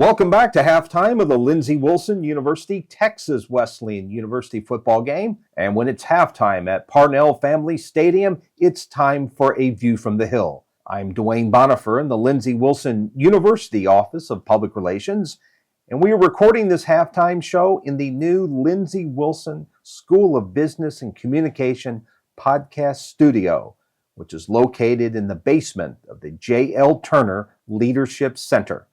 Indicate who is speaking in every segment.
Speaker 1: Welcome back to halftime of the Lindsey Wilson University Texas Wesleyan University football game. And when it's halftime at Parnell Family Stadium, it's time for a view from the hill. I'm Dwayne Bonifer in the Lindsey Wilson University Office of Public Relations, and we are recording this halftime show in the new Lindsey Wilson School of Business and Communication podcast studio, which is located in the basement of the J.L. Turner Leadership Center.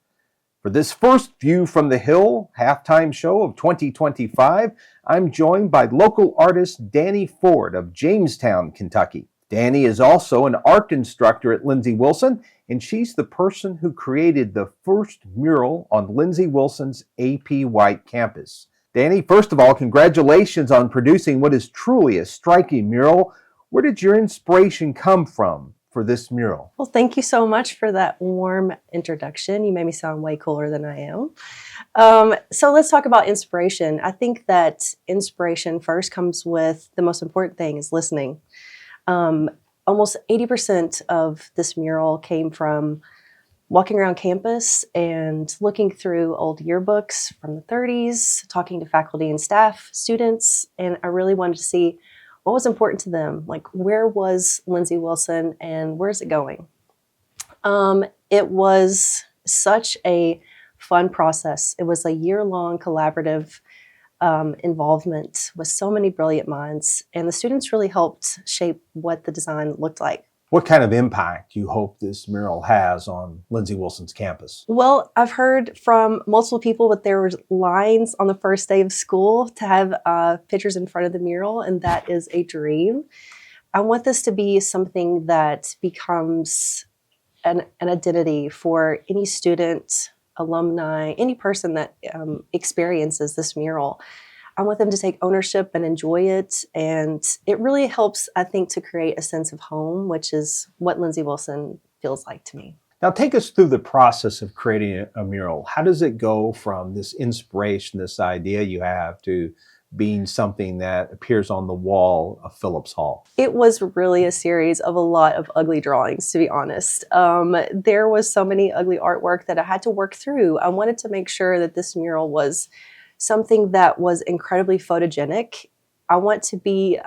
Speaker 1: For this first View from the Hill halftime show of 2025, I'm joined by local artist Dani Ford of Jamestown, Kentucky. Dani is also an art instructor at Lindsey Wilson, and she's the person who created the first mural on Lindsey Wilson's AP White campus. Dani, first of all, congratulations on producing what is truly a striking mural. Where did your inspiration come from for this mural?
Speaker 2: Well, thank you so much for that warm introduction. You made me sound way cooler than I am. So let's talk about inspiration. I think that inspiration first comes with the most important thing is listening. Almost 80% of this mural came from walking around campus and looking through old yearbooks from the 30s, talking to faculty and staff, students, and I really wanted to see what was important to them, like where was Lindsey Wilson and where's it going? It was such a fun process. It was a year-long collaborative involvement with so many brilliant minds, and the students really helped shape what the design looked like.
Speaker 1: What kind of impact do you hope this mural has on Lindsey Wilson's campus?
Speaker 2: Well, I've heard from multiple people that there were lines on the first day of school to have pictures in front of the mural, and that is a dream. I want this to be something that becomes an identity for any student, alumni, any person that experiences this mural. I want them to take ownership and enjoy it, and it really helps, I think, to create a sense of home, which is what Lindsey Wilson feels like to me.
Speaker 1: Now take us through the process of creating a mural. How does it go from this inspiration, this idea you have, to being something that appears on the wall of Phillips Hall?
Speaker 2: It was really a series of a lot of ugly drawings, to be honest. There was so many ugly artwork that I had to work through. I wanted to make sure that this mural was something that was incredibly photogenic. I want to be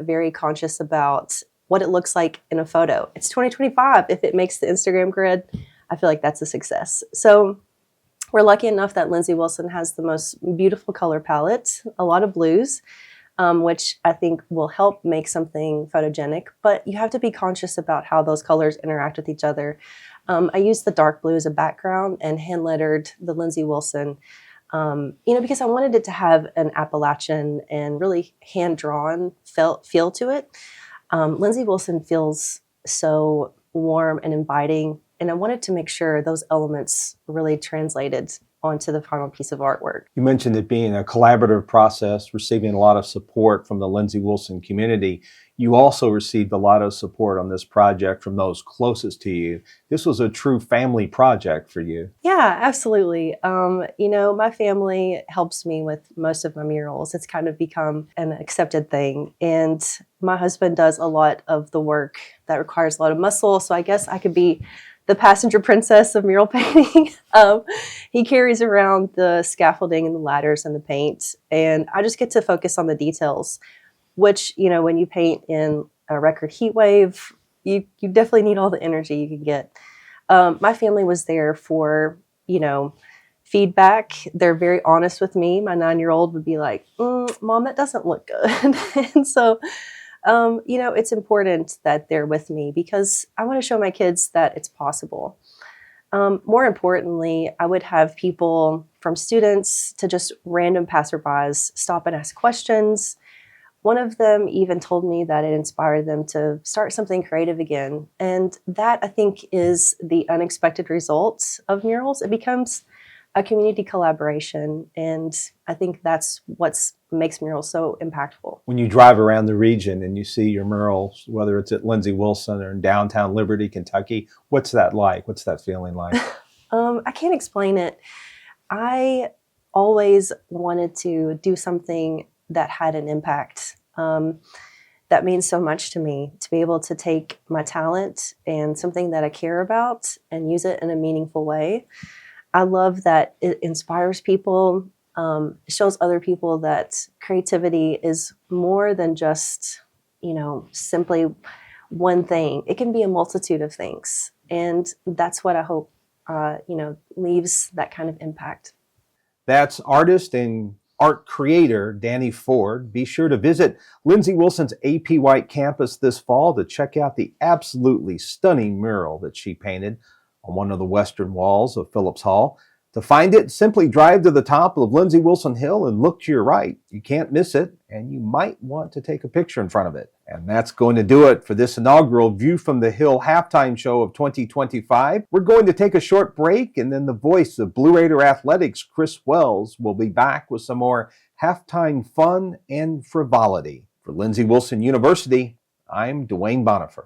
Speaker 2: very conscious about what it looks like in a photo. It's 2025. If it makes the Instagram grid, I feel like that's a success. So we're lucky enough that Lindsey Wilson has the most beautiful color palette, a lot of blues, which I think will help make something photogenic, but you have to be conscious about how those colors interact with each other. I used the dark blue as a background and hand lettered the Lindsey Wilson because I wanted it to have an Appalachian and really hand-drawn feel to it. Lindsey Wilson feels so warm and inviting, and I wanted to make sure those elements really translated onto the final piece of artwork.
Speaker 1: You mentioned it being a collaborative process, receiving a lot of support from the Lindsey Wilson community. You also received a lot of support on this project from those closest to you. This was a true family project for you.
Speaker 2: Yeah, absolutely. My family helps me with most of my murals. It's kind of become an accepted thing. And my husband does a lot of the work that requires a lot of muscle. So I guess I could be the passenger princess of mural painting. He carries around the scaffolding and the ladders and the paint, and I just get to focus on the details, which, when you paint in a record heat wave, you definitely need all the energy you can get. My family was there for, feedback. They're very honest with me. My 9-year-old would be like, Mom, that doesn't look good. And so it's important that they're with me because I want to show my kids that it's possible. More importantly, I would have people from students to just random passerbys stop and ask questions. One of them even told me that it inspired them to start something creative again. And that, I think, is the unexpected result of murals. It becomes a community collaboration, and I think that's what makes murals so impactful.
Speaker 1: When you drive around the region and you see your murals, whether it's at Lindsey Wilson or in downtown Liberty, Kentucky, what's that like? What's that feeling like?
Speaker 2: I can't explain it. I always wanted to do something that had an impact. That means so much to me, to be able to take my talent and something that I care about and use it in a meaningful way. I love that it inspires people. It shows other people that creativity is more than just, simply one thing. It can be a multitude of things. And that's what I hope, leaves that kind of impact.
Speaker 1: That's artist and art creator Dani Ford. Be sure to visit Lindsey Wilson's AP White campus this fall to check out the absolutely stunning mural that she painted on one of the western walls of Phillips Hall. To find it, simply drive to the top of Lindsey Wilson Hill and look to your right. You can't miss it, and you might want to take a picture in front of it. And that's going to do it for this inaugural View from the Hill halftime show of 2025. We're going to take a short break, and then the voice of Blue Raider Athletics, Chris Wells, will be back with some more halftime fun and frivolity. For Lindsey Wilson University, I'm Dwayne Bonifer.